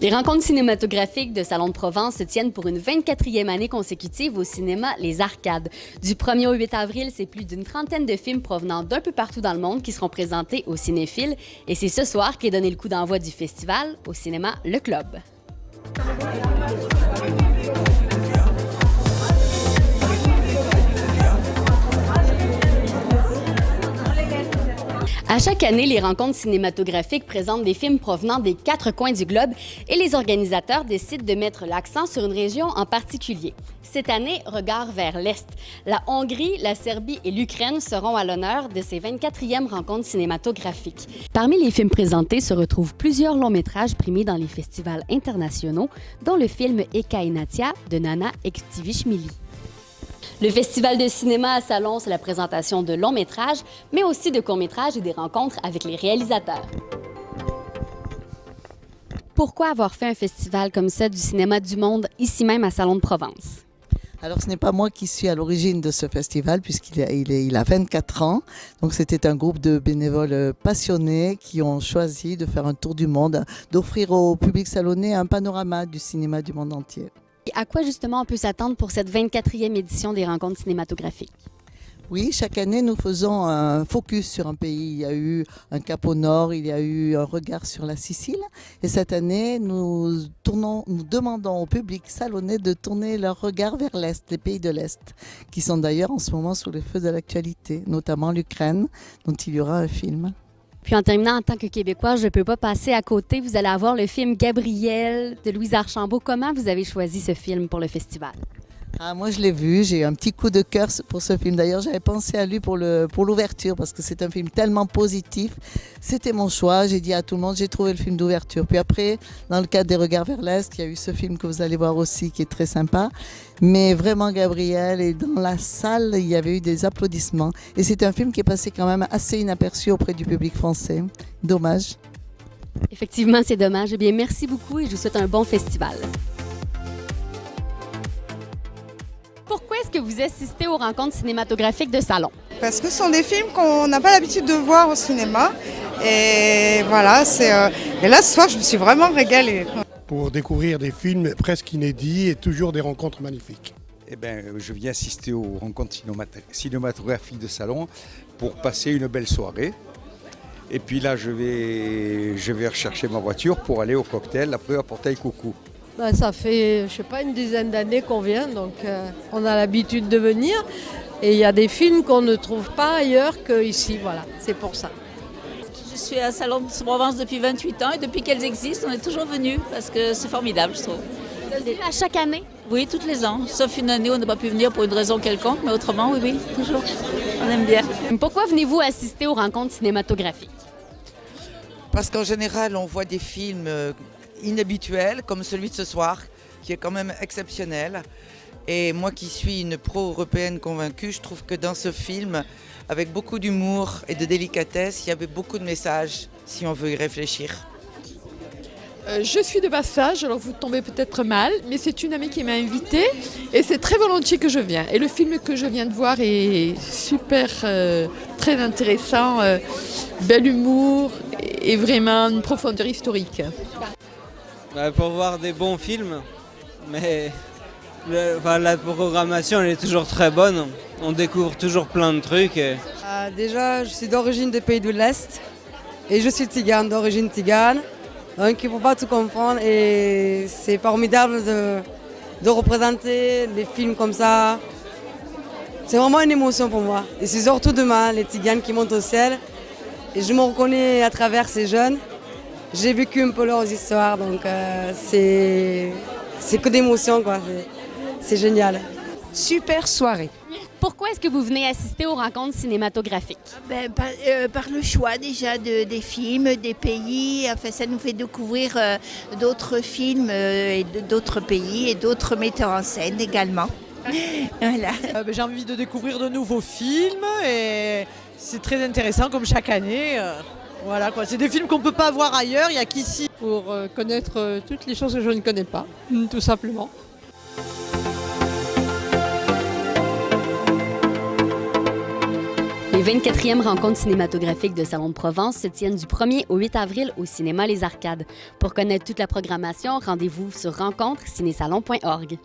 Les rencontres cinématographiques de Salon de Provence se tiennent pour une 24e année consécutive au cinéma Les Arcades. Du 1er au 8 avril, c'est plus d'une trentaine de films provenant d'un peu partout dans le monde qui seront présentés aux cinéphiles. Et c'est ce soir qu'est donné le coup d'envoi du festival au cinéma Le Club. À chaque année, les rencontres cinématographiques présentent des films provenant des 4 coins du globe et les organisateurs décident de mettre l'accent sur une région en particulier. Cette année, regard vers l'Est. La Hongrie, la Serbie et l'Ukraine seront à l'honneur de ces 24e rencontres cinématographiques. Parmi les films présentés se retrouvent plusieurs longs-métrages primés dans les festivals internationaux, dont le film Eka et Natia de Nana Ektivishvili. Le Festival de cinéma à Salon, c'est la présentation de longs métrages, mais aussi de courts métrages et des rencontres avec les réalisateurs. Pourquoi avoir fait un festival comme ça du cinéma du monde, ici même à Salon de Provence? Alors ce n'est pas moi qui suis à l'origine de ce festival puisqu'il a 24 ans. Donc c'était un groupe de bénévoles passionnés qui ont choisi de faire un tour du monde, d'offrir au public salonnais un panorama du cinéma du monde entier. Et à quoi justement on peut s'attendre pour cette 24e édition des rencontres cinématographiques? Oui, chaque année nous faisons un focus sur un pays. Il y a eu un cap au nord, il y a eu un regard sur la Sicile. Et cette année, nous demandons au public salonnais de tourner leur regard vers l'Est, les pays de l'Est, qui sont d'ailleurs en ce moment sous les feux de l'actualité, notamment l'Ukraine, dont il y aura un film. Puis en terminant, en tant que Québécois, je ne peux pas passer à côté. Vous allez avoir le film Gabriel de Louise Archambault. Comment vous avez choisi ce film pour le festival? Moi, je l'ai vu, j'ai eu un petit coup de cœur pour ce film. D'ailleurs, j'avais pensé à lui pour l'ouverture parce que c'est un film tellement positif. C'était mon choix, j'ai dit à tout le monde, j'ai trouvé le film d'ouverture. Puis après, dans le cadre des Regards vers l'Est, il y a eu ce film que vous allez voir aussi qui est très sympa. Mais vraiment, Gabriel, et dans la salle, il y avait eu des applaudissements. Et c'est un film qui est passé quand même assez inaperçu auprès du public français. Dommage. Effectivement, c'est dommage. Eh bien, merci beaucoup et je vous souhaite un bon festival. Pourquoi est-ce que vous assistez aux rencontres cinématographiques de Salon? Parce que ce sont des films qu'on n'a pas l'habitude de voir au cinéma. Et voilà, et là, ce soir, je me suis vraiment régalée. Pour découvrir des films presque inédits et toujours des rencontres magnifiques. Eh bien, je viens assister aux rencontres cinématographiques de Salon pour passer une belle soirée. Et puis là, je vais rechercher ma voiture pour aller au cocktail après à Portail-Coucou. Ça fait, je sais pas, une dizaine d'années qu'on vient, donc on a l'habitude de venir. Et il y a des films qu'on ne trouve pas ailleurs qu'ici, voilà, c'est pour ça. Je suis à Salon de Provence depuis 28 ans et depuis qu'elles existent, on est toujours venus parce que c'est formidable, je trouve. Vous le vivez à chaque année? Oui, tous les ans, sauf une année où on n'a pas pu venir pour une raison quelconque, mais autrement, oui, toujours. On aime bien. Pourquoi venez-vous assister aux rencontres cinématographiques? Parce qu'en général, on voit des films inhabituels, comme celui de ce soir, qui est quand même exceptionnel. Et moi qui suis une pro-européenne convaincue, je trouve que dans ce film, avec beaucoup d'humour et de délicatesse, il y avait beaucoup de messages, si on veut y réfléchir. Je suis de passage, alors vous tombez peut-être mal, mais c'est une amie qui m'a invitée et c'est très volontiers que je viens. Et le film que je viens de voir est super, très intéressant, bel humour et vraiment une profondeur historique. Pour voir des bons films, mais la programmation elle est toujours très bonne, on découvre toujours plein de trucs. Déjà, je suis d'origine des pays de l'Est et je suis tzigane, d'origine tzigane, donc il ne faut pas tout comprendre et c'est formidable de représenter les films comme ça. C'est vraiment une émotion pour moi et c'est surtout demain les tziganes qui montent au ciel et je me reconnais à travers ces jeunes. J'ai vécu un peu leurs histoires, donc c'est que d'émotions, quoi. C'est génial. Super soirée. Pourquoi est-ce que vous venez assister aux rencontres cinématographiques? Par le choix déjà des films, des pays. Enfin, ça nous fait découvrir d'autres films et d'autres pays et d'autres metteurs en scène également. Voilà. J'ai envie de découvrir de nouveaux films et c'est très intéressant comme chaque année. Voilà quoi, c'est des films qu'on ne peut pas voir ailleurs, il n'y a qu'ici. Pour connaître toutes les choses que je ne connais pas, tout simplement. Les Les 24e rencontres cinématographiques de Salon de Provence se tiennent du 1er au 8 avril au cinéma Les Arcades. Pour connaître toute la programmation, rendez-vous sur rencontre-cinésalon.org.